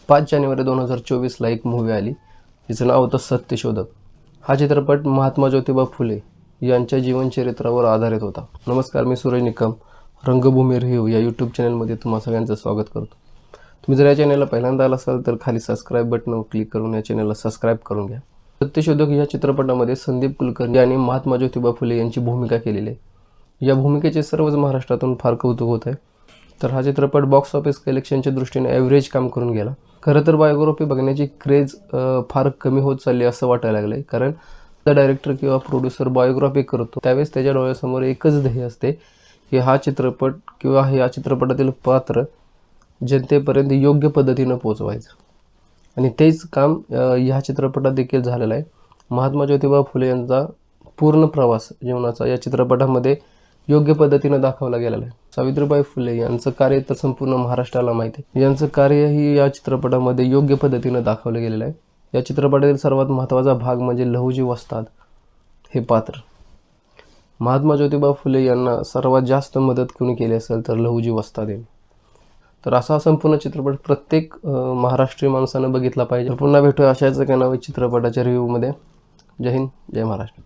5 जानेवारी 2024ला एक मूव्ही आली, जिचं नाव होतं सत्यशोधक. हा चित्रपट महात्मा ज्योतिबा फुले यांच्या जीवनचरित्रावर आधारित होता. नमस्कार, मी सूरज निकम, रंगभूमी रिव्ह्यू या यूट्यूब चॅनलमध्ये तुम्हा सगळ्यांचं स्वागत करतो. तुम्ही जर या चॅनलला पहिल्यांदा आला असाल तर खाली सबस्क्राईब बटनवर क्लिक करून या चॅनलला सबस्क्राईब करून घ्या. सत्यशोधक या चित्रपटामध्ये संदीप कुलकर्णी यांनी महात्मा ज्योतिबा फुले यांची भूमिका केलेली आहे. या भूमिकेचे सर्वच महाराष्ट्रातून फार कौतुक होत आहे. तर हा चित्रपट बॉक्स ऑफिस कलेक्शनच्या दृष्टीने ॲव्हरेज काम करून गेला. खरं तर बायोग्राफी बघण्याची क्रेज फार कमी होत चालली असं वाटायला लागलं आहे. कारण डायरेक्टर किंवा प्रोड्युसर बायोग्राफी करतो त्यावेळेस त्याच्या डोळ्यासमोर एकच ध्येय असते की हा चित्रपट किंवा या चित्रपटातील पात्र जनतेपर्यंत योग्य पद्धतीनं पोचवायचं. आणि तेच काम ह्या चित्रपटात देखील झालेलं आहे. महात्मा ज्योतिबा फुले यांचा पूर्ण प्रवास जीवनाचा या चित्रपटामध्ये योग्य पद्धतीनं दाखवला गेलेला आहे. सावित्रीबाई फुले यांचं कार्य तर संपूर्ण महाराष्ट्राला माहिती आहे. यांचं कार्यही या चित्रपटामध्ये योग्य पद्धतीनं दाखवलं गेलेलं आहे. या चित्रपटातील सर्वात महत्त्वाचा भाग म्हणजे लहुजी वस्ताद हे पात्र. महात्मा ज्योतिबा फुले यांना सर्वात जास्त मदत कोणी केली असेल तर लहुजी वस्ताद यांनी. तर असा संपूर्ण चित्रपट प्रत्येक महाराष्ट्रीय माणसानं बघितला पाहिजे. पुन्हा भेटूया अशाच एका नवीन चित्रपटाच्या रिव्ह्यूमध्ये. जय हिंद, जय महाराष्ट्र.